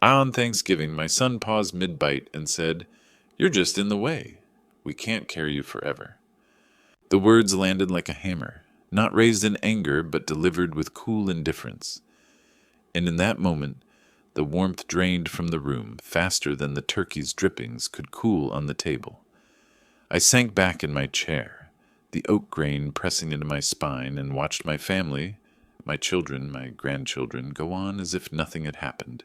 On Thanksgiving, my son paused mid-bite and said, "You're just in the way. We can't carry you forever." The words landed like a hammer, not raised in anger, but delivered with cool indifference. And in that moment, the warmth drained from the room faster than the turkey's drippings could cool on the table. I sank back in my chair, the oak grain pressing into my spine, and watched my family, my children, my grandchildren, go on as if nothing had happened.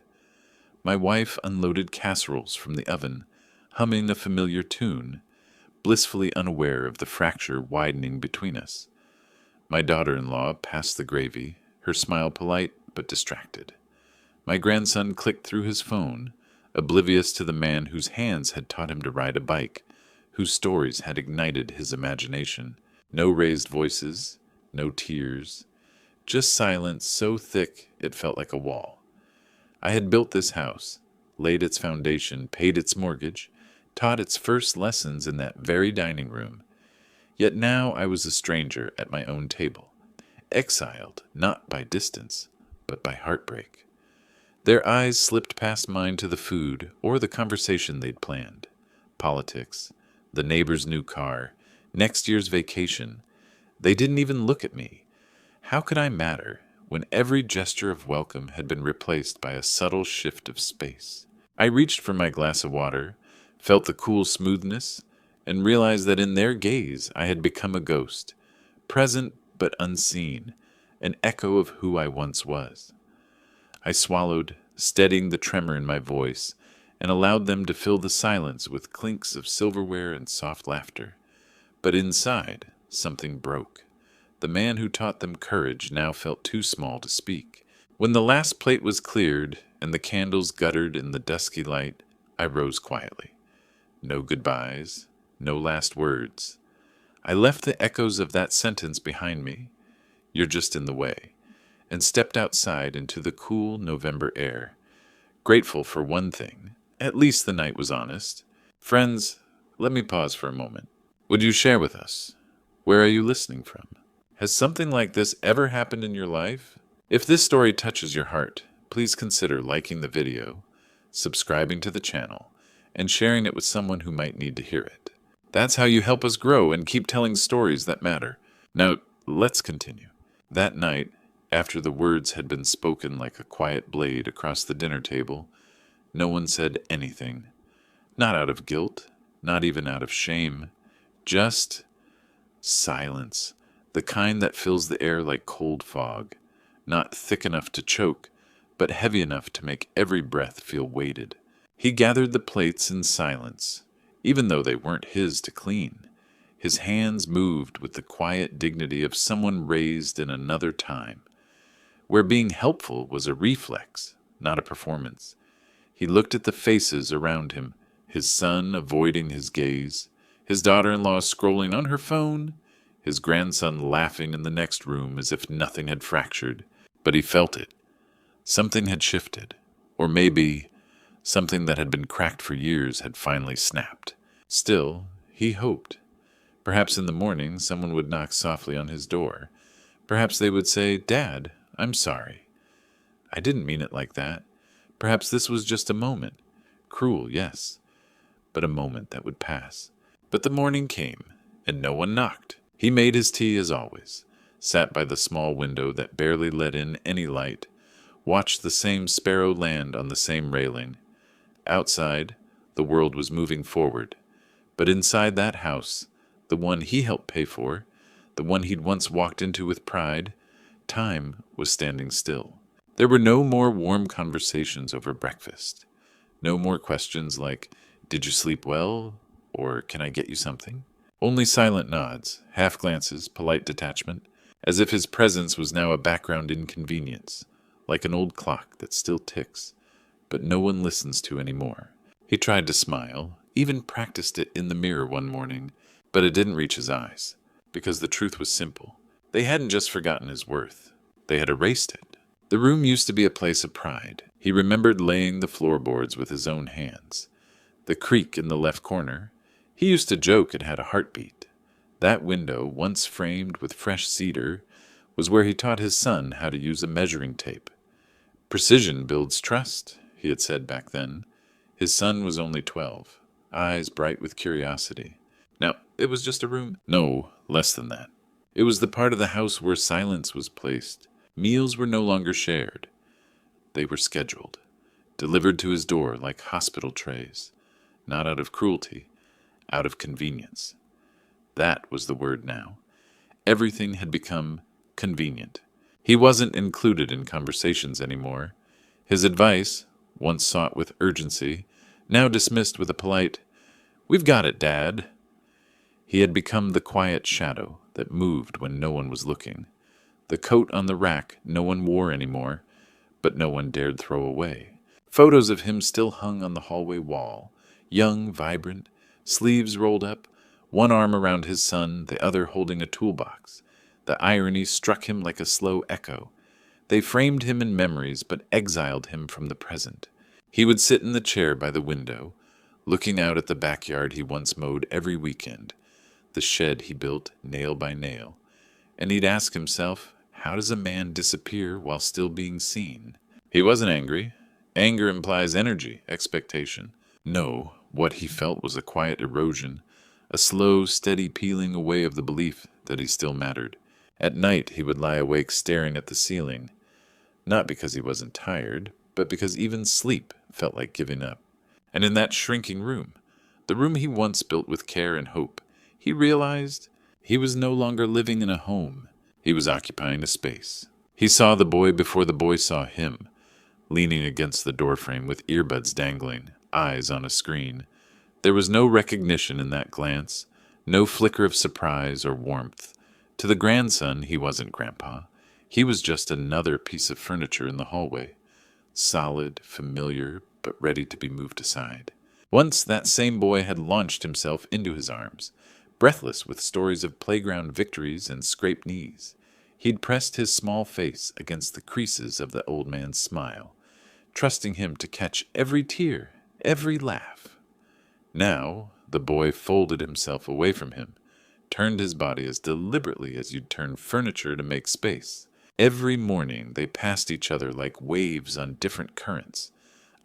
My wife unloaded casseroles from the oven, humming a familiar tune, blissfully unaware of the fracture widening between us. My daughter-in-law passed the gravy, her smile polite but distracted. My grandson clicked through his phone, oblivious to the man whose hands had taught him to ride a bike, whose stories had ignited his imagination. No raised voices, no tears, just silence so thick it felt like a wall. I had built this house, laid its foundation, paid its mortgage, taught its first lessons in that very dining room. Yet now I was a stranger at my own table, exiled not by distance, but by heartbreak. Their eyes slipped past mine to the food or the conversation they'd planned. Politics, the neighbor's new car, next year's vacation. They didn't even look at me. How could I matter when every gesture of welcome had been replaced by a subtle shift of space? I reached for my glass of water, felt the cool smoothness, and realized that in their gaze I had become a ghost, present but unseen, an echo of who I once was. I swallowed, steadying the tremor in my voice, and allowed them to fill the silence with clinks of silverware and soft laughter. But inside, something broke. The man who taught them courage now felt too small to speak. When the last plate was cleared and the candles guttered in the dusky light, I rose quietly. No goodbyes, no last words. I left the echoes of that sentence behind me, "You're just in the way," and stepped outside into the cool November air, grateful for one thing. At least the night was honest. Friends, let me pause for a moment. Would you share with us? Where are you listening from? Has something like this ever happened in your life? If this story touches your heart, please consider liking the video, subscribing to the channel, and sharing it with someone who might need to hear it. That's how you help us grow and keep telling stories that matter. Now, let's continue. That night, after the words had been spoken like a quiet blade across the dinner table, no one said anything. Not out of guilt, not even out of shame. Just silence, the kind that fills the air like cold fog, not thick enough to choke, but heavy enough to make every breath feel weighted. He gathered the plates in silence, even though they weren't his to clean. His hands moved with the quiet dignity of someone raised in another time, where being helpful was a reflex, not a performance. He looked at the faces around him, his son avoiding his gaze, his daughter-in-law scrolling on her phone, his grandson laughing in the next room as if nothing had fractured. But he felt it. Something had shifted, or maybe something that had been cracked for years had finally snapped. Still, he hoped. Perhaps in the morning someone would knock softly on his door. Perhaps they would say, "Dad, I'm sorry. I didn't mean it like that." Perhaps this was just a moment. Cruel, yes, but a moment that would pass. But the morning came, and no one knocked. He made his tea as always, sat by the small window that barely let in any light, watched the same sparrow land on the same railing. Outside, the world was moving forward, but inside that house, the one he helped pay for, the one he'd once walked into with pride, time was standing still. There were no more warm conversations over breakfast. No more questions like, "Did you sleep well?" or "Can I get you something?" Only silent nods, half glances, polite detachment, as if his presence was now a background inconvenience, like an old clock that still ticks, but no one listens to anymore. He tried to smile, even practiced it in the mirror one morning, but it didn't reach his eyes, because the truth was simple. They hadn't just forgotten his worth. They had erased it. The room used to be a place of pride. He remembered laying the floorboards with his own hands. The creak in the left corner, he used to joke it had a heartbeat. That window, once framed with fresh cedar, was where he taught his son how to use a measuring tape. Precision builds trust, he had said back then. His son was only 12, eyes bright with curiosity. Now, it was just a room? No, less than that. It was the part of the house where silence was placed. Meals were no longer shared. They were scheduled, delivered to his door like hospital trays, not out of cruelty, out of convenience. That was the word now. Everything had become convenient. He wasn't included in conversations anymore. His advice, once sought with urgency, now dismissed with a polite, "We've got it, Dad." He had become the quiet shadow that moved when no one was looking. The coat on the rack no one wore anymore, but no one dared throw away. Photos of him still hung on the hallway wall, young, vibrant, sleeves rolled up, one arm around his son, the other holding a toolbox. The irony struck him like a slow echo. They framed him in memories, but exiled him from the present. He would sit in the chair by the window, looking out at the backyard he once mowed every weekend, the shed he built nail by nail, and he'd ask himself, how does a man disappear while still being seen? He wasn't angry. Anger implies energy, expectation. No, what he felt was a quiet erosion, a slow, steady peeling away of the belief that he still mattered. At night he would lie awake staring at the ceiling, not because he wasn't tired, but because even sleep felt like giving up. And in that shrinking room, the room he once built with care and hope, he realized he was no longer living in a home. He was occupying a space. He saw the boy before the boy saw him, leaning against the doorframe with earbuds dangling, eyes on a screen. There was no recognition in that glance, no flicker of surprise or warmth. To the grandson, he wasn't Grandpa. He was just another piece of furniture in the hallway, solid, familiar, but ready to be moved aside. Once that same boy had launched himself into his arms, breathless with stories of playground victories and scraped knees. He'd pressed his small face against the creases of the old man's smile, trusting him to catch every tear, every laugh. Now, the boy folded himself away from him, turned his body as deliberately as you'd turn furniture to make space. Every morning they passed each other like waves on different currents,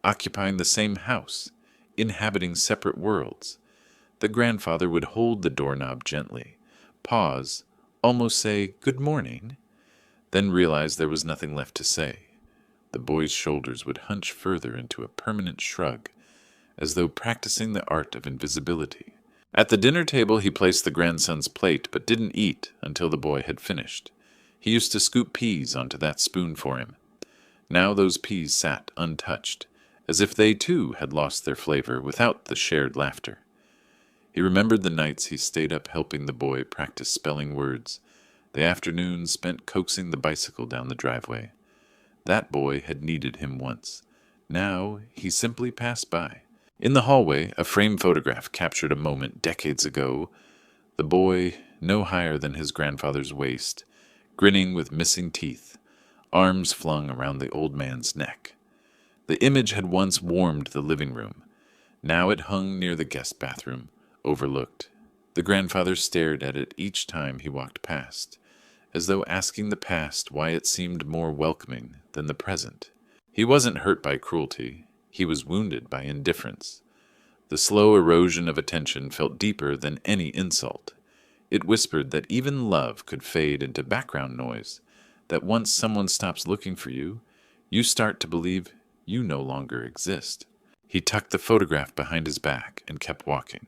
occupying the same house, inhabiting separate worlds. The grandfather would hold the doorknob gently, pause, almost say, "Good morning," then realize there was nothing left to say. The boy's shoulders would hunch further into a permanent shrug, as though practicing the art of invisibility. At the dinner table he placed the grandson's plate, but didn't eat until the boy had finished. He used to scoop peas onto that spoon for him. Now those peas sat untouched, as if they too had lost their flavor without the shared laughter. He remembered the nights he stayed up helping the boy practice spelling words, the afternoons spent coaxing the bicycle down the driveway. That boy had needed him once. Now he simply passed by. In the hallway, a framed photograph captured a moment decades ago. The boy, no higher than his grandfather's waist, grinning with missing teeth, arms flung around the old man's neck. The image had once warmed the living room. Now it hung near the guest bathroom, overlooked. The grandfather stared at it each time he walked past, as though asking the past why it seemed more welcoming than the present. He wasn't hurt by cruelty. He was wounded by indifference. The slow erosion of attention felt deeper than any insult. It whispered that even love could fade into background noise, that once someone stops looking for you, you start to believe you no longer exist. He tucked the photograph behind his back and kept walking.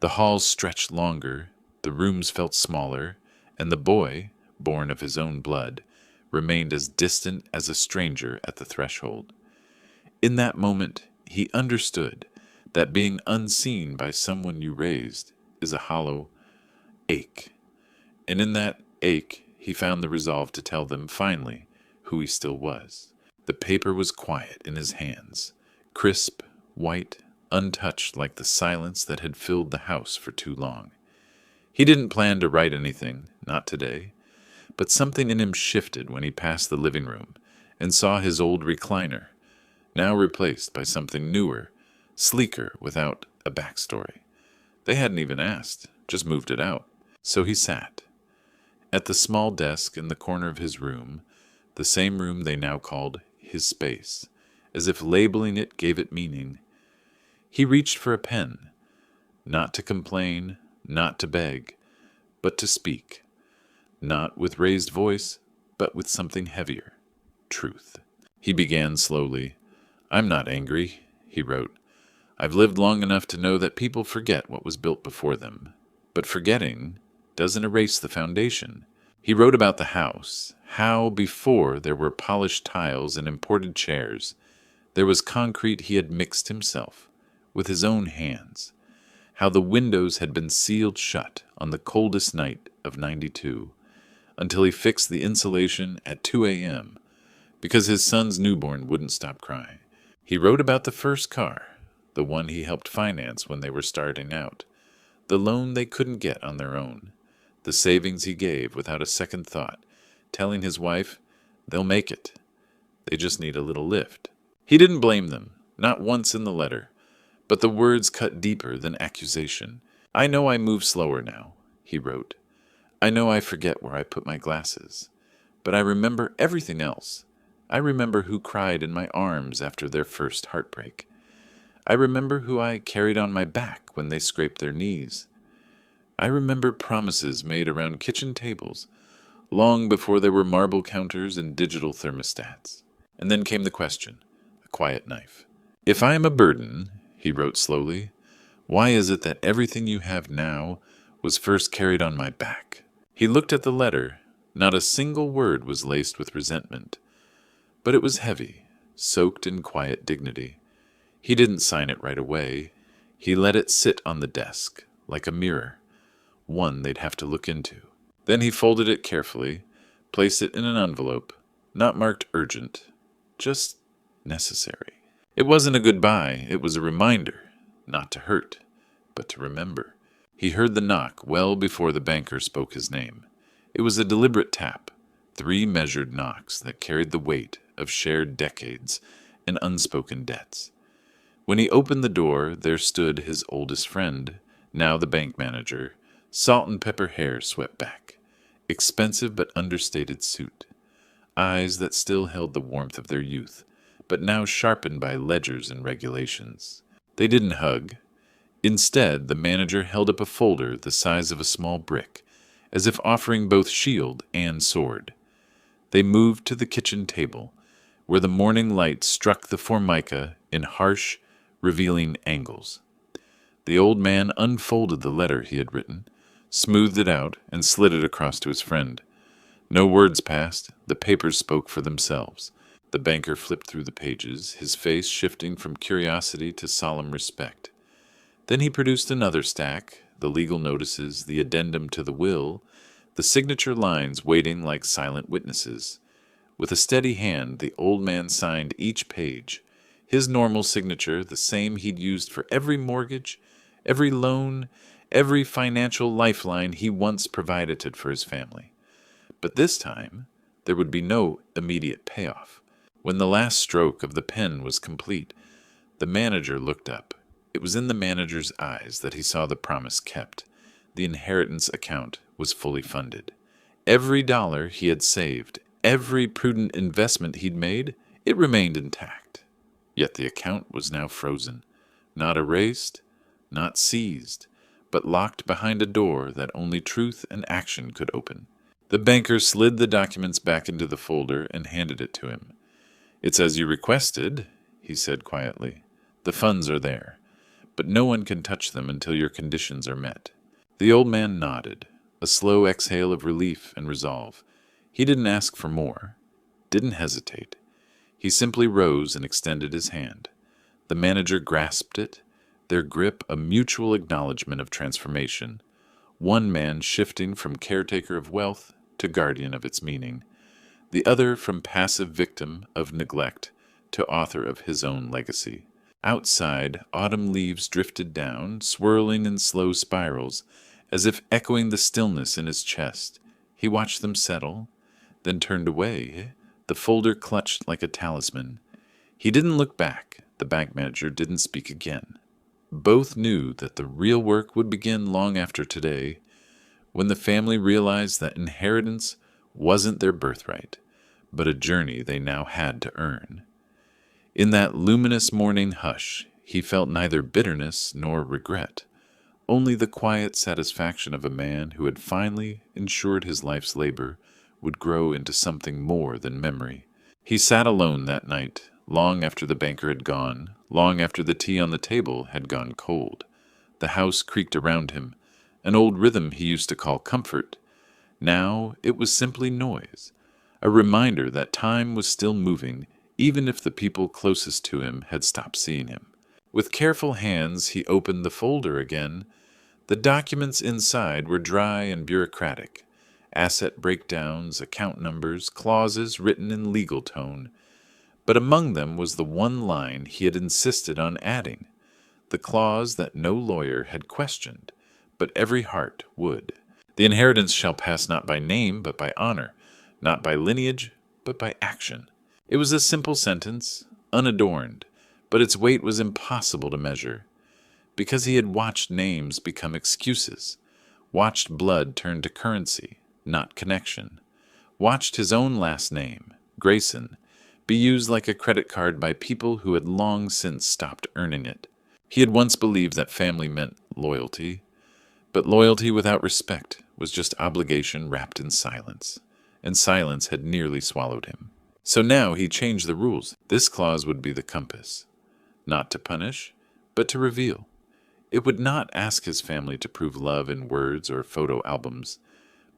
The halls stretched longer, the rooms felt smaller, and the boy, born of his own blood, remained as distant as a stranger at the threshold. In that moment, he understood that being unseen by someone you raised is a hollow ache. And in that ache, he found the resolve to tell them, finally, who he still was. The paper was quiet in his hands, crisp, white, untouched like the silence that had filled the house for too long. He didn't plan to write anything, not today, but something in him shifted when he passed the living room and saw his old recliner, now replaced by something newer, sleeker, without a backstory. They hadn't even asked, just moved it out. So he sat. At the small desk in the corner of his room, the same room they now called his space, as if labeling it gave it meaning. He reached for a pen, not to complain, not to beg, but to speak, not with raised voice, but with something heavier, truth. He began slowly. "I'm not angry," he wrote. "I've lived long enough to know that people forget what was built before them. But forgetting doesn't erase the foundation." He wrote about the house, how before there were polished tiles and imported chairs, there was concrete he had mixed himself, with his own hands, how the windows had been sealed shut on the coldest night of '92, until he fixed the insulation at 2 a.m., because his son's newborn wouldn't stop crying. He wrote about the first car, the one he helped finance when they were starting out, the loan they couldn't get on their own, the savings he gave without a second thought, telling his wife, "They'll make it. They just need a little lift." He didn't blame them, not once in the letter, but the words cut deeper than accusation. "I know I move slower now," he wrote. "I know I forget where I put my glasses. But I remember everything else. I remember who cried in my arms after their first heartbreak. I remember who I carried on my back when they scraped their knees. I remember promises made around kitchen tables, long before there were marble counters and digital thermostats." And then came the question, a quiet knife. "If I am a burden," he wrote slowly, "why is it that everything you have now was first carried on my back?" He looked at the letter. Not a single word was laced with resentment, but it was heavy, soaked in quiet dignity. He didn't sign it right away. He let it sit on the desk, like a mirror, one they'd have to look into. Then he folded it carefully, placed it in an envelope, not marked urgent, just necessary. It wasn't a goodbye, it was a reminder, not to hurt, but to remember. He heard the knock well before the banker spoke his name. It was a deliberate tap, 3 measured knocks that carried the weight of shared decades and unspoken debts. When he opened the door, there stood his oldest friend, now the bank manager, salt and pepper hair swept back, expensive but understated suit, eyes that still held the warmth of their youth, but now sharpened by ledgers and regulations. They didn't hug. Instead, the manager held up a folder the size of a small brick, as if offering both shield and sword. They moved to the kitchen table, where the morning light struck the formica in harsh, revealing angles. The old man unfolded the letter he had written, smoothed it out, and slid it across to his friend. No words passed. The papers spoke for themselves. The banker flipped through the pages, his face shifting from curiosity to solemn respect. Then he produced another stack, the legal notices, the addendum to the will, the signature lines waiting like silent witnesses. With a steady hand, the old man signed each page, his normal signature, the same he'd used for every mortgage, every loan, every financial lifeline he once provided for his family. But this time, there would be no immediate payoff. When the last stroke of the pen was complete, the manager looked up. It was in the manager's eyes that he saw the promise kept. The inheritance account was fully funded. Every dollar he had saved, every prudent investment he'd made, it remained intact. Yet the account was now frozen, not erased, not seized, but locked behind a door that only truth and action could open. The banker slid the documents back into the folder and handed it to him. "It's as you requested," he said quietly. "The funds are there, but no one can touch them until your conditions are met." The old man nodded, a slow exhale of relief and resolve. He didn't ask for more, didn't hesitate. He simply rose and extended his hand. The manager grasped it, their grip a mutual acknowledgement of transformation, one man shifting from caretaker of wealth to guardian of its meaning, the other from passive victim of neglect to author of his own legacy. Outside, autumn leaves drifted down, swirling in slow spirals, as if echoing the stillness in his chest. He watched them settle, then turned away, the folder clutched like a talisman. He didn't look back. The bank manager didn't speak again. Both knew that the real work would begin long after today, when the family realized that inheritance wasn't their birthright, but a journey they now had to earn. In that luminous morning hush, he felt neither bitterness nor regret, only the quiet satisfaction of a man who had finally ensured his life's labor would grow into something more than memory. He sat alone that night, long after the banker had gone, long after the tea on the table had gone cold. The house creaked around him, an old rhythm he used to call comfort. Now it was simply noise, a reminder that time was still moving, even if the people closest to him had stopped seeing him. With careful hands, he opened the folder again. The documents inside were dry and bureaucratic. Asset breakdowns, account numbers, clauses written in legal tone. But among them was the one line he had insisted on adding, the clause that no lawyer had questioned, but every heart would. The inheritance shall pass not by name, but by honor, not by lineage, but by action. It was a simple sentence, unadorned, but its weight was impossible to measure, because he had watched names become excuses, watched blood turn to currency, not connection, watched his own last name, Grayson, be used like a credit card by people who had long since stopped earning it. He had once believed that family meant loyalty, but loyalty without respect was just obligation wrapped in silence, and silence had nearly swallowed him. So now he changed the rules. This clause would be the compass, not to punish, but to reveal. It would not ask his family to prove love in words or photo albums,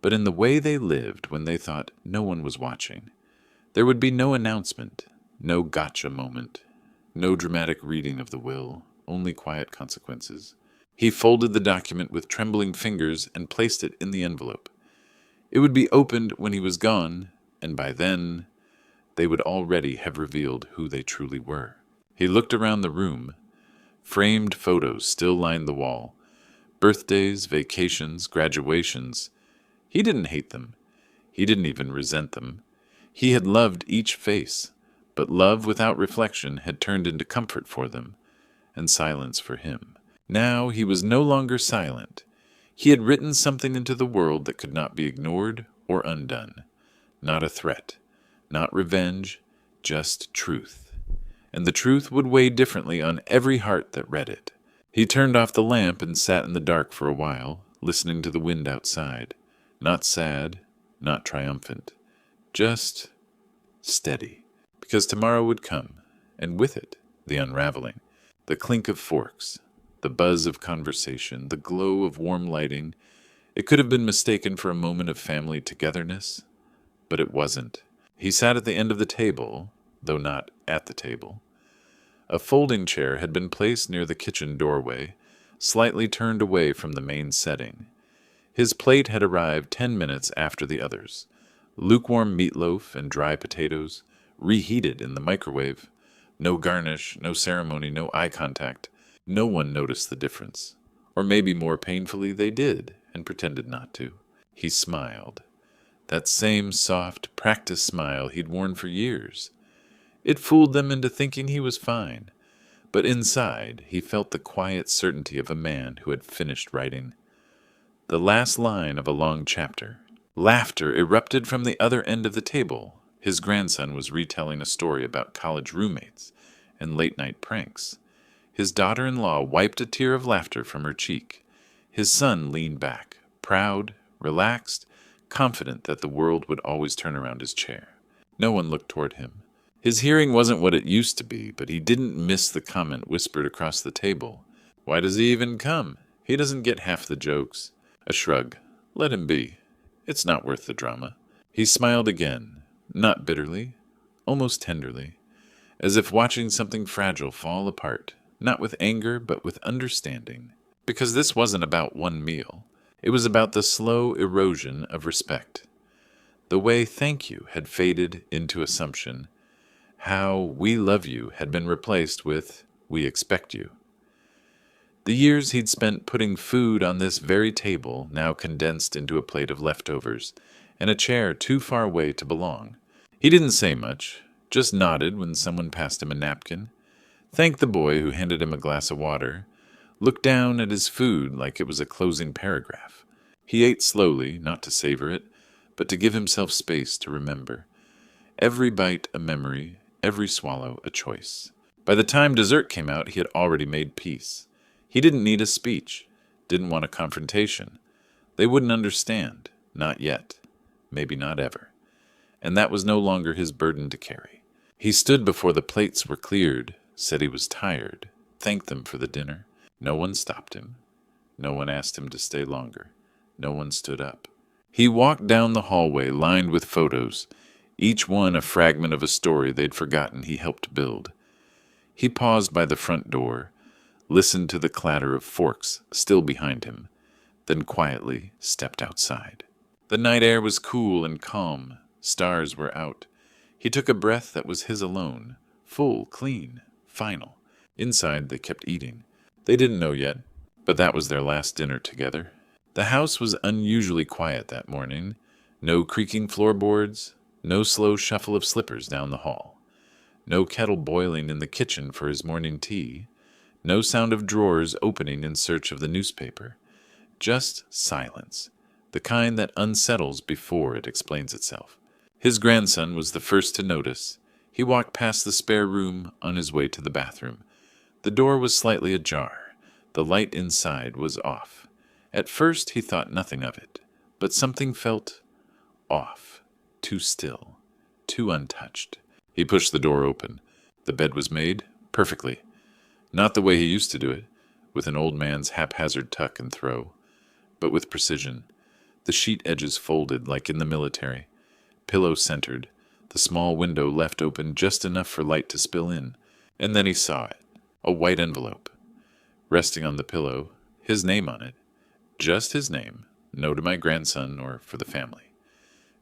but in the way they lived when they thought no one was watching. There would be no announcement, no gotcha moment, no dramatic reading of the will, only quiet consequences. He folded the document with trembling fingers and placed it in the envelope. It would be opened when he was gone, and by then they would already have revealed who they truly were. He looked around the room. Framed photos still lined the wall. Birthdays, vacations, graduations. He didn't hate them. He didn't even resent them. He had loved each face, but love without reflection had turned into comfort for them, and silence for him. Now he was no longer silent. He had written something into the world that could not be ignored or undone. Not a threat, not revenge, just truth. And the truth would weigh differently on every heart that read it. He turned off the lamp and sat in the dark for a while, listening to the wind outside. Not sad, not triumphant, just steady. Because tomorrow would come, and with it, the unraveling, the clink of forks, the buzz of conversation, the glow of warm lighting. It could have been mistaken for a moment of family togetherness, but it wasn't. He sat at the end of the table, though not at the table. A folding chair had been placed near the kitchen doorway, slightly turned away from the main setting. His plate had arrived 10 minutes after the others. Lukewarm meatloaf and dry potatoes, reheated in the microwave. No garnish, no ceremony, no eye contact. No one noticed the difference. Or maybe more painfully they did, and pretended not to. He smiled. That same soft, practiced smile he'd worn for years. It fooled them into thinking he was fine. But inside, he felt the quiet certainty of a man who had finished writing. The last line of a long chapter. Laughter erupted from the other end of the table. His grandson was retelling a story about college roommates and late-night pranks. His daughter-in-law wiped a tear of laughter from her cheek. His son leaned back, proud, relaxed, confident that the world would always turn around his chair. No one looked toward him. His hearing wasn't what it used to be, but he didn't miss the comment whispered across the table. Why does he even come? He doesn't get half the jokes. A shrug. Let him be. It's not worth the drama. He smiled again, not bitterly, almost tenderly, as if watching something fragile fall apart, not with anger, but with understanding. Because this wasn't about one meal. It was about the slow erosion of respect. The way thank you had faded into assumption. How we love you had been replaced with we expect you. The years he'd spent putting food on this very table now condensed into a plate of leftovers, and a chair too far away to belong. He didn't say much, just nodded when someone passed him a napkin, thanked the boy who handed him a glass of water, looked down at his food like it was a closing paragraph. He ate slowly, not to savor it, but to give himself space to remember. Every bite a memory, every swallow a choice. By the time dessert came out, he had already made peace. He didn't need a speech, didn't want a confrontation. They wouldn't understand, not yet, maybe not ever. And that was no longer his burden to carry. He stood before the plates were cleared, said he was tired, thanked them for the dinner. No one stopped him. No one asked him to stay longer. No one stood up. He walked down the hallway lined with photos, each one a fragment of a story they'd forgotten he helped build. He paused by the front door, listened to the clatter of forks still behind him, then quietly stepped outside. The night air was cool and calm. Stars were out. He took a breath that was his alone, full, clean, final. Inside they kept eating. They didn't know yet, but that was their last dinner together. The house was unusually quiet that morning. No creaking floorboards, no slow shuffle of slippers down the hall. No kettle boiling in the kitchen for his morning tea. No sound of drawers opening in search of the newspaper. Just silence, the kind that unsettles before it explains itself. His grandson was the first to notice. He walked past the spare room on his way to the bathroom. The door was slightly ajar. The light inside was off. At first he thought nothing of it, but something felt off, too still, too untouched. He pushed the door open. The bed was made perfectly. Not the way he used to do it, with an old man's haphazard tuck and throw, but with precision. The sheet edges folded like in the military. Pillow centered, the small window left open just enough for light to spill in. And then he saw it, a white envelope. Resting on the pillow, his name on it. Just his name, no to my grandson or for the family.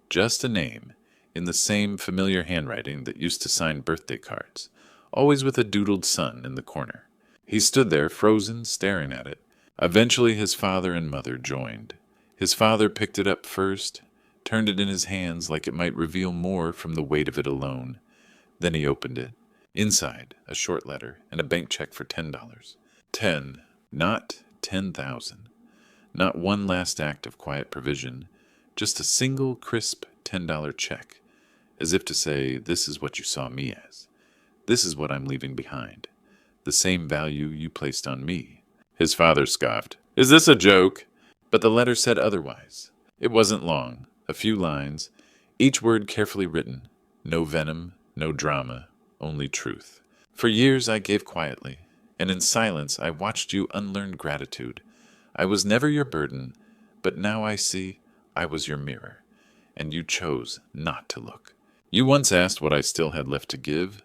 Just a name, in the same familiar handwriting that used to sign birthday cards, always with a doodled sun in the corner. He stood there, frozen, staring at it. Eventually his father and mother joined. His father picked it up first, turned it in his hands like it might reveal more from the weight of it alone. Then he opened it. Inside, a short letter and a bank check for $10. 10, not 10,000. Not one last act of quiet provision, just a single crisp $10 check, as if to say, this is what you saw me as. This is what I'm leaving behind. The same value you placed on me. His father scoffed. Is this a joke? But the letter said otherwise. It wasn't long, a few lines, each word carefully written. No venom, no drama, only truth. For years I gave quietly, and in silence I watched you unlearn gratitude. I was never your burden, but now I see I was your mirror, and you chose not to look. You once asked what I still had left to give.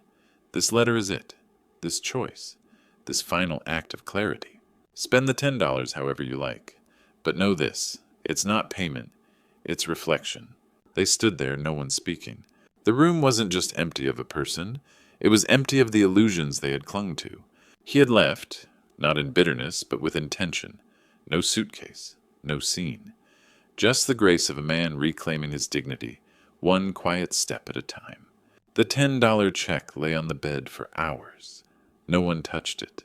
This letter is it, this choice, this final act of clarity. Spend the $10 however you like, but know this, it's not payment, it's reflection. They stood there, no one speaking. The room wasn't just empty of a person, it was empty of the illusions they had clung to. He had left, not in bitterness, but with intention. No suitcase, no scene. Just the grace of a man reclaiming his dignity, one quiet step at a time. The $10 check lay on the bed for hours. No one touched it,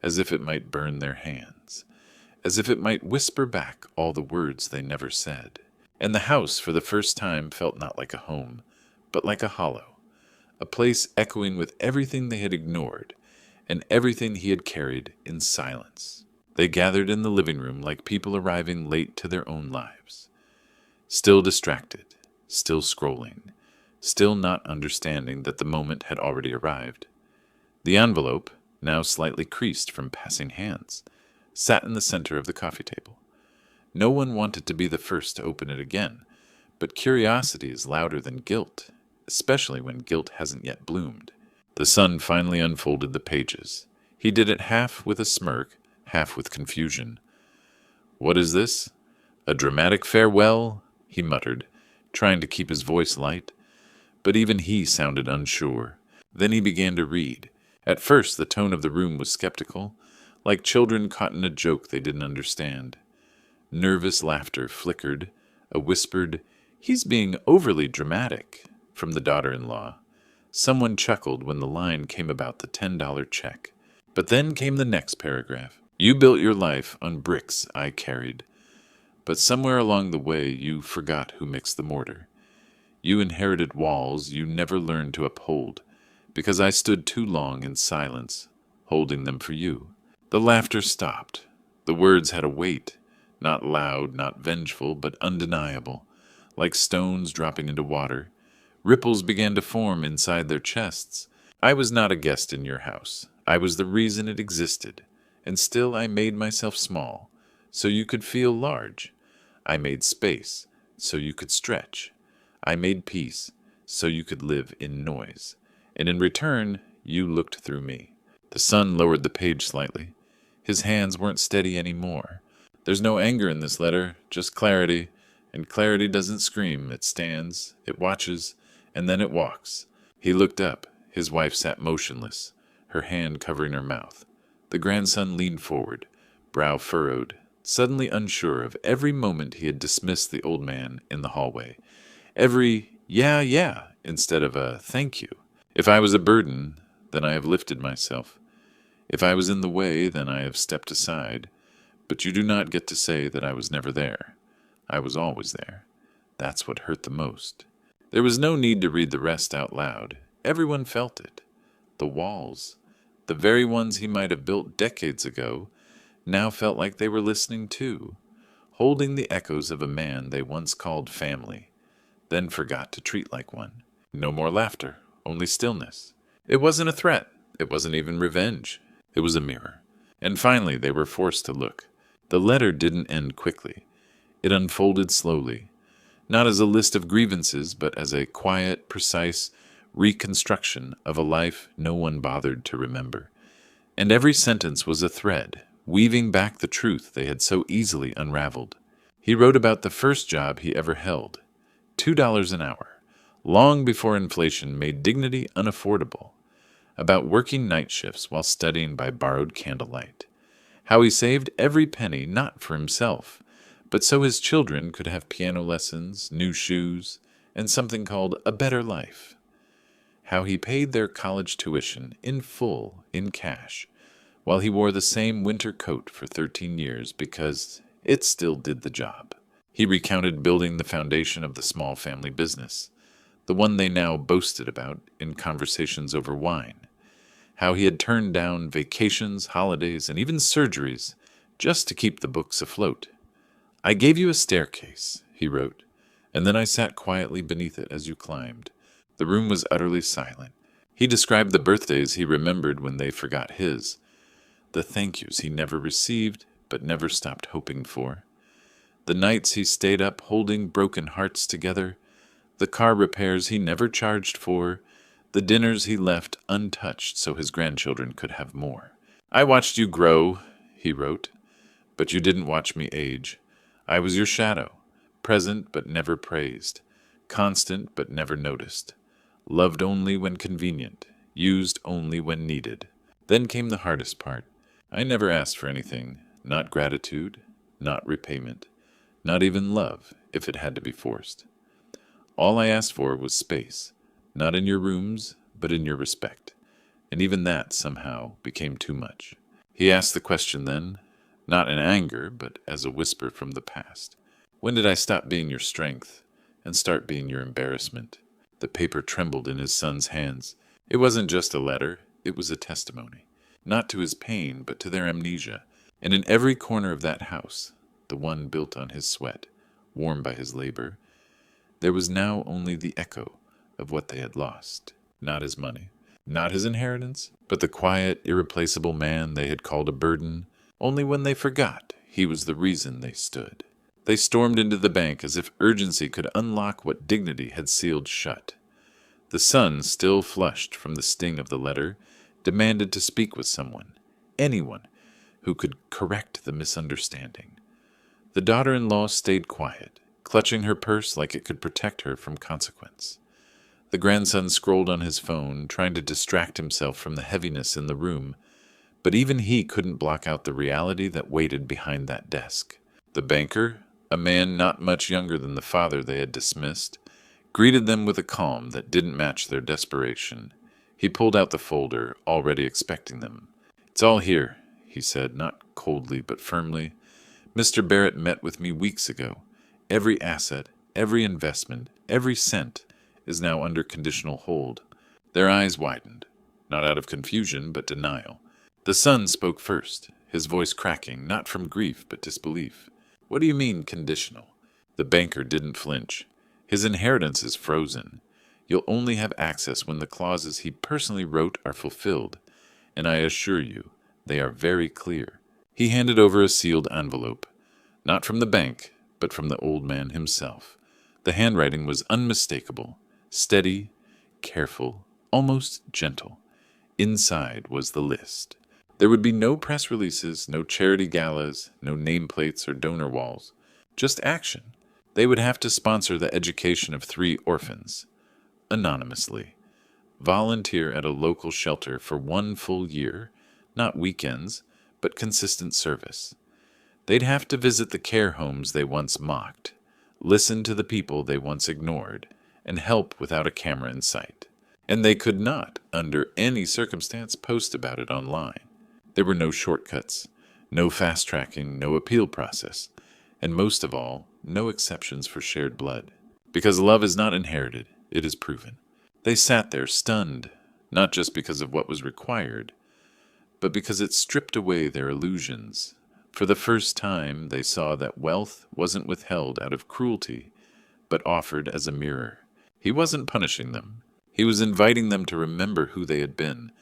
as if it might burn their hands, as if it might whisper back all the words they never said. And the house, for the first time, felt not like a home, but like a hollow, a place echoing with everything they had ignored and everything he had carried in silence. They gathered in the living room like people arriving late to their own lives. Still distracted, still scrolling, still not understanding that the moment had already arrived. The envelope, now slightly creased from passing hands, sat in the center of the coffee table. No one wanted to be the first to open it again, but curiosity is louder than guilt, especially when guilt hasn't yet bloomed. The son finally unfolded the pages. He did it half with a smirk, half with confusion. What is this? A dramatic farewell? He muttered, trying to keep his voice light. But even he sounded unsure. Then he began to read. At first the tone of the room was skeptical, like children caught in a joke they didn't understand. Nervous laughter flickered, a whispered, "He's being overly dramatic," from the daughter-in-law. Someone chuckled when the line came about the $10 check. But then came the next paragraph. You built your life on bricks I carried. But somewhere along the way you forgot who mixed the mortar. You inherited walls you never learned to uphold, because I stood too long in silence, holding them for you. The laughter stopped. The words had a weight, not loud, not vengeful, but undeniable, like stones dropping into water. Ripples began to form inside their chests. I was not a guest in your house. I was the reason it existed, and still I made myself small, so you could feel large. I made space, so you could stretch. I made peace, so you could live in noise. And in return, you looked through me. The sun lowered the page slightly. His hands weren't steady anymore. There's no anger in this letter, just clarity, and clarity doesn't scream. It stands, it watches, and then it walks. He looked up. His wife sat motionless, her hand covering her mouth. The grandson leaned forward, brow furrowed, suddenly unsure of every moment he had dismissed the old man in the hallway. Every yeah, instead of a thank you. If I was a burden, then I have lifted myself. If I was in the way, then I have stepped aside. But you do not get to say that I was never there. I was always there. That's what hurt the most. There was no need to read the rest out loud. Everyone felt it. The walls, the very ones he might have built decades ago, now felt like they were listening too, holding the echoes of a man they once called family, then forgot to treat like one. No more laughter, only stillness. It wasn't a threat. It wasn't even revenge. It was a mirror. And finally they were forced to look. The letter didn't end quickly. It unfolded slowly, not as a list of grievances, but as a quiet, precise reconstruction of a life no one bothered to remember. And every sentence was a thread, weaving back the truth they had so easily unraveled. He wrote about the first job he ever held, $2 an hour, long before inflation made dignity unaffordable, about working night shifts while studying by borrowed candlelight, how he saved every penny not for himself, but so his children could have piano lessons, new shoes, and something called a better life, how he paid their college tuition in full, in cash, while he wore the same winter coat for 13 years because it still did the job. He recounted building the foundation of the small family business, the one they now boasted about in conversations over wine, how he had turned down vacations, holidays, and even surgeries just to keep the books afloat. I gave you a staircase, he wrote, and then I sat quietly beneath it as you climbed. The room was utterly silent. He described the birthdays he remembered when they forgot his, the thank yous he never received but never stopped hoping for, the nights he stayed up holding broken hearts together, the car repairs he never charged for, the dinners he left untouched so his grandchildren could have more. I watched you grow, he wrote, but you didn't watch me age. I was your shadow, present but never praised, constant but never noticed, loved only when convenient, used only when needed. Then came the hardest part. I never asked for anything, not gratitude, not repayment, not even love, if it had to be forced. All I asked for was space, not in your rooms, but in your respect, and even that, somehow, became too much. He asked the question then, not in anger, but as a whisper from the past. When did I stop being your strength and start being your embarrassment? The paper trembled in his son's hands. It wasn't just a letter, it was a testimony, not to his pain, but to their amnesia. And in every corner of that house, the one built on his sweat, warmed by his labor, there was now only the echo of what they had lost. Not his money, not his inheritance, but the quiet, irreplaceable man they had called a burden. Only when they forgot, he was the reason they stood. They stormed into the bank as if urgency could unlock what dignity had sealed shut. The son, still flushed from the sting of the letter, demanded to speak with someone, anyone, who could correct the misunderstanding. The daughter-in-law stayed quiet, clutching her purse like it could protect her from consequence. The grandson scrolled on his phone, trying to distract himself from the heaviness in the room, but even he couldn't block out the reality that waited behind that desk. The banker, a man not much younger than the father they had dismissed, greeted them with a calm that didn't match their desperation. He pulled out the folder, already expecting them. "It's all here," he said, not coldly but firmly. "Mr. Barrett met with me weeks ago. Every asset, every investment, every cent is now under conditional hold. Their eyes widened, not out of confusion, but denial. The son spoke first, his voice cracking, not from grief, but disbelief. What do you mean, conditional? The banker didn't flinch. His inheritance is frozen. You'll only have access when the clauses he personally wrote are fulfilled, and I assure you, they are very clear. He handed over a sealed envelope, not from the bank, but from the old man himself. The handwriting was unmistakable, steady, careful, almost gentle. Inside was the list. There would be no press releases, no charity galas, no nameplates or donor walls. Just action. They would have to sponsor the education of 3 orphans. Anonymously. Volunteer at a local shelter for 1 full year, not weekends, but consistent service. They'd have to visit the care homes they once mocked, listen to the people they once ignored, and help without a camera in sight. And they could not, under any circumstance, post about it online. There were no shortcuts, no fast-tracking, no appeal process, and most of all, no exceptions for shared blood. Because love is not inherited, it is proven. They sat there stunned, not just because of what was required, but because it stripped away their illusions. For the first time, they saw that wealth wasn't withheld out of cruelty, but offered as a mirror. He wasn't punishing them. He was inviting them to remember who they had been,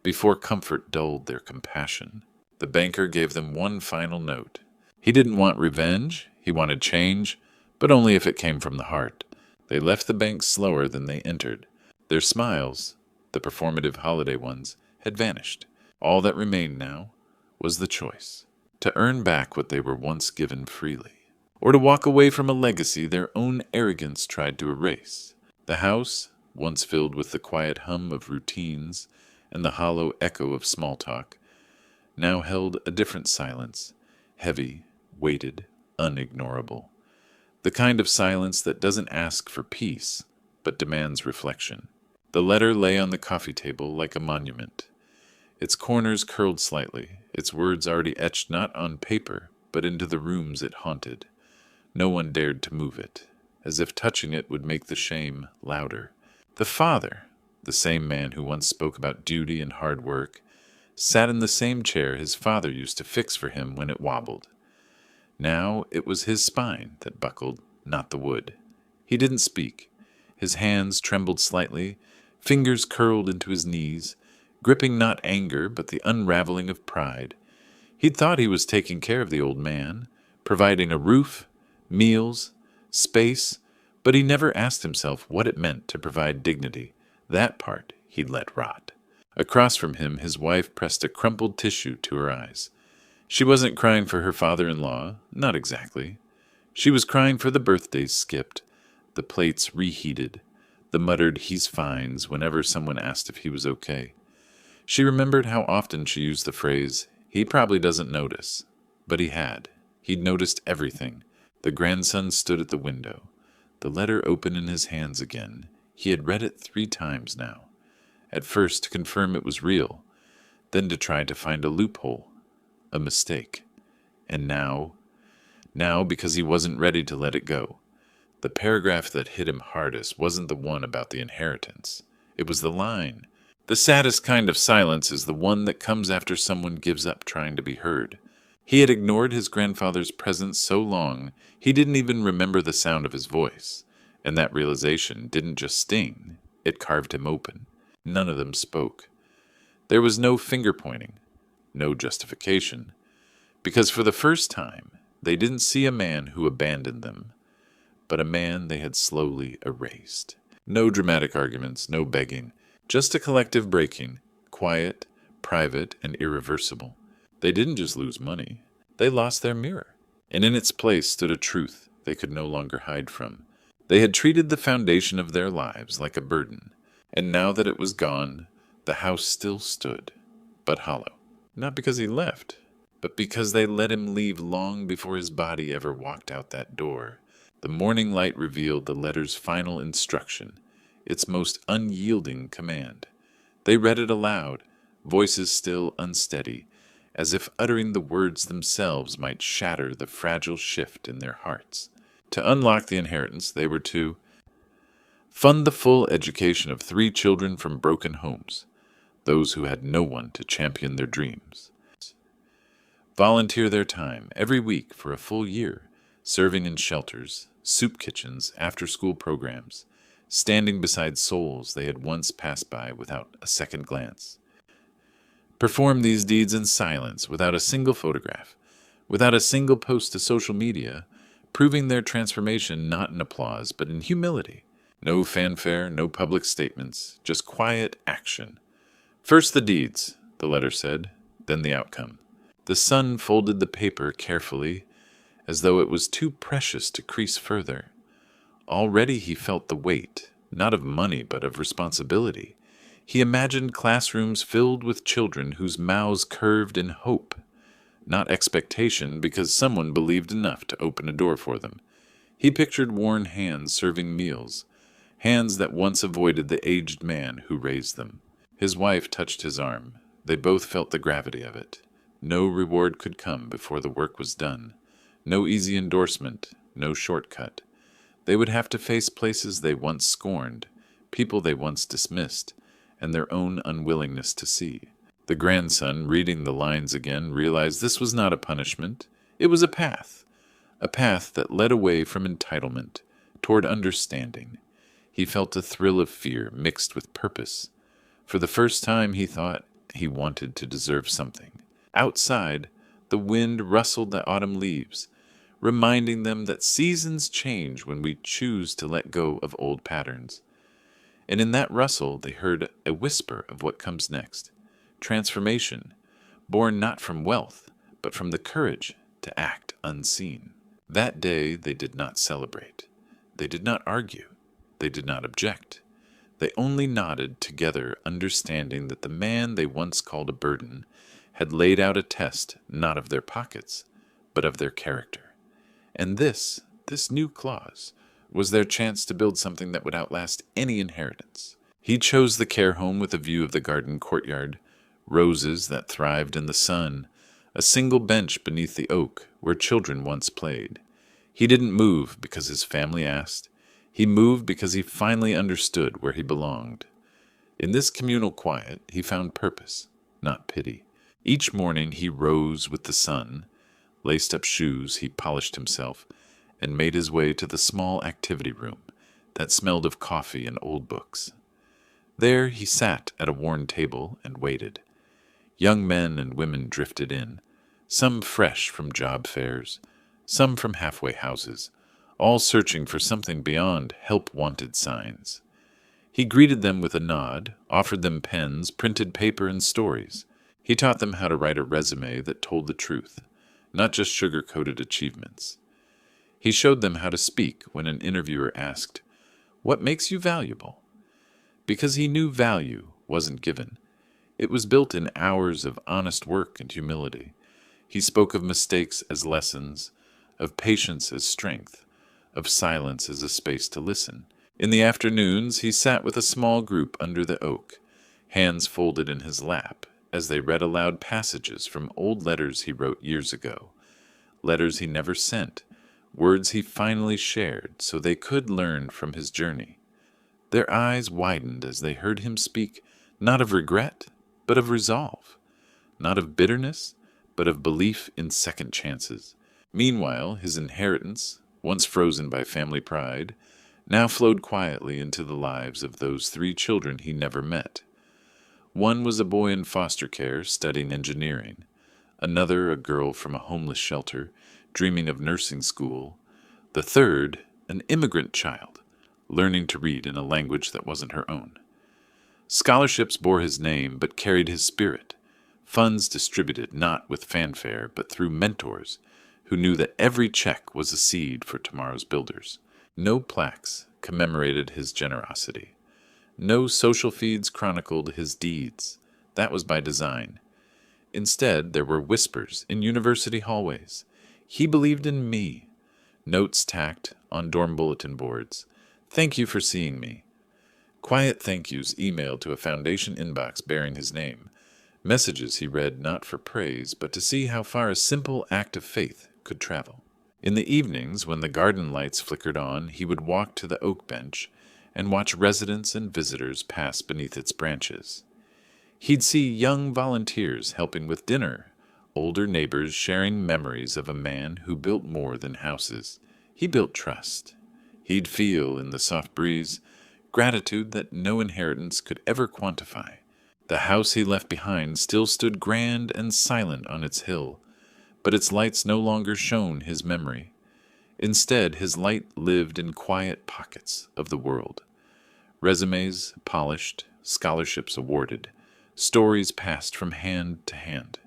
before comfort dulled their compassion. The banker gave them one final note. He didn't want revenge, he wanted change, but only if it came from the heart. They left the bank slower than they entered. Their smiles, the performative holiday ones, had vanished. All that remained now was the choice. To earn back what they were once given freely, or to walk away from a legacy their own arrogance tried to erase. The house, once filled with the quiet hum of routines and the hollow echo of small talk, now held a different silence, heavy, weighted, unignorable. The kind of silence that doesn't ask for peace, but demands reflection. The letter lay on the coffee table like a monument. Its corners curled slightly, its words already etched not on paper, but into the rooms it haunted. No one dared to move it, as if touching it would make the shame louder. The father, the same man who once spoke about duty and hard work, sat in the same chair his father used to fix for him when it wobbled. Now it was his spine that buckled, not the wood. He didn't speak. His hands trembled slightly, fingers curled into his knees, gripping not anger but the unraveling of pride. He'd thought he was taking care of the old man, providing a roof, meals, space, but he never asked himself what it meant to provide dignity. That part he'd let rot. Across from him, his wife pressed a crumpled tissue to her eyes. She wasn't crying for her father-in-law, not exactly. She was crying for the birthdays skipped, the plates reheated, the muttered "he's fines" whenever someone asked if he was okay. She remembered how often she used the phrase, "He probably doesn't notice." But he had. He'd noticed everything. The grandson stood at the window, the letter open in his hands again. He had read it 3 times now. At first to confirm it was real, then to try to find a loophole, a mistake. And now because he wasn't ready to let it go. The paragraph that hit him hardest wasn't the one about the inheritance. It was the line. The saddest kind of silence is the one that comes after someone gives up trying to be heard. He had ignored his grandfather's presence so long, he didn't even remember the sound of his voice. And that realization didn't just sting, it carved him open. None of them spoke. There was no finger-pointing, no justification, because for the first time, they didn't see a man who abandoned them, but a man they had slowly erased. No dramatic arguments, no begging, just a collective breaking, quiet, private, and irreversible. They didn't just lose money, they lost their mirror, and in its place stood a truth they could no longer hide from. They had treated the foundation of their lives like a burden, and now that it was gone, the house still stood, but hollow. Not because he left, but because they let him leave long before his body ever walked out that door. The morning light revealed the letter's final instruction, its most unyielding command. They read it aloud, voices still unsteady, as if uttering the words themselves might shatter the fragile shift in their hearts. To unlock the inheritance, they were to Fund the full education of 3 children from broken homes, those who had no one to champion their dreams. Volunteer their time every week for a full year, serving in shelters, soup kitchens, after-school programs, standing beside souls they had once passed by without a second glance. Perform these deeds in silence, without a single photograph, without a single post to social media, proving their transformation not in applause, but in humility. No fanfare, no public statements, just quiet action. First the deeds, the letter said, then the outcome. The son folded the paper carefully, as though it was too precious to crease further. Already he felt the weight, not of money but of responsibility. He imagined classrooms filled with children whose mouths curved in hope, not expectation because someone believed enough to open a door for them. He pictured worn hands serving meals, hands that once avoided the aged man who raised them. His wife touched his arm. They both felt the gravity of it. No reward could come before the work was done. No easy endorsement, no shortcut. They would have to face places they once scorned, people they once dismissed, and their own unwillingness to see. The grandson, reading the lines again, realized this was not a punishment. It was a path that led away from entitlement, toward understanding. He felt a thrill of fear mixed with purpose. For the first time he thought he wanted to deserve something. Outside, the wind rustled the autumn leaves, reminding them that seasons change when we choose to let go of old patterns. And in that rustle they heard a whisper of what comes next. Transformation, born not from wealth, but from the courage to act unseen. That day they did not celebrate. They did not argue. They did not object. They only nodded together, understanding that the man they once called a burden had laid out a test not of their pockets, but of their character. And this new clause, was their chance to build something that would outlast any inheritance. He chose the care home with a view of the garden courtyard, roses that thrived in the sun, a single bench beneath the oak where children once played. He didn't move because his family asked. He moved because he finally understood where he belonged. In this communal quiet, he found purpose, not pity. Each morning he rose with the sun, laced up shoes, he polished himself, and made his way to the small activity room that smelled of coffee and old books. There he sat at a worn table and waited. Young men and women drifted in, some fresh from job fairs, some from halfway houses, all searching for something beyond help-wanted signs. He greeted them with a nod, offered them pens, printed paper, and stories. He taught them how to write a resume that told the truth, not just sugar-coated achievements. He showed them how to speak when an interviewer asked, "What makes you valuable?" Because he knew value wasn't given. It was built in hours of honest work and humility. He spoke of mistakes as lessons, of patience as strength, of silence as a space to listen. In the afternoons, he sat with a small group under the oak, hands folded in his lap, as they read aloud passages from old letters he wrote years ago, letters he never sent, words he finally shared so they could learn from his journey. Their eyes widened as they heard him speak not of regret, but of resolve, not of bitterness, but of belief in second chances. Meanwhile, his inheritance, once frozen by family pride, now flowed quietly into the lives of those 3 children he never met. One was a boy in foster care studying engineering, another a girl from a homeless shelter dreaming of nursing school, the third an immigrant child learning to read in a language that wasn't her own. Scholarships bore his name but carried his spirit, funds distributed not with fanfare but through mentors who knew that every check was a seed for tomorrow's builders. No plaques commemorated his generosity. No social feeds chronicled his deeds. That was by design. Instead, there were whispers in university hallways. "He believed in me." Notes tacked on dorm bulletin boards. "Thank you for seeing me." Quiet thank yous emailed to a foundation inbox bearing his name. Messages he read not for praise, but to see how far a simple act of faith could travel. In the evenings, when the garden lights flickered on, he would walk to the oak bench and watch residents and visitors pass beneath its branches. He'd see young volunteers helping with dinner, older neighbors sharing memories of a man who built more than houses. He built trust. He'd feel, in the soft breeze, gratitude that no inheritance could ever quantify. The house he left behind still stood grand and silent on its hill, but its lights no longer shone his memory. Instead, his light lived in quiet pockets of the world. Resumes polished, scholarships awarded, stories passed from hand to hand.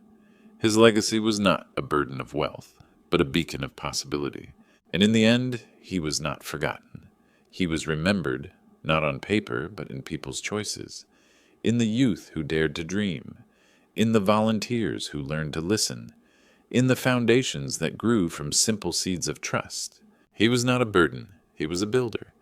His legacy was not a burden of wealth, but a beacon of possibility. And in the end, he was not forgotten. He was remembered, not on paper, but in people's choices, in the youth who dared to dream, in the volunteers who learned to listen, in the foundations that grew from simple seeds of trust. He was not a burden, he was a builder.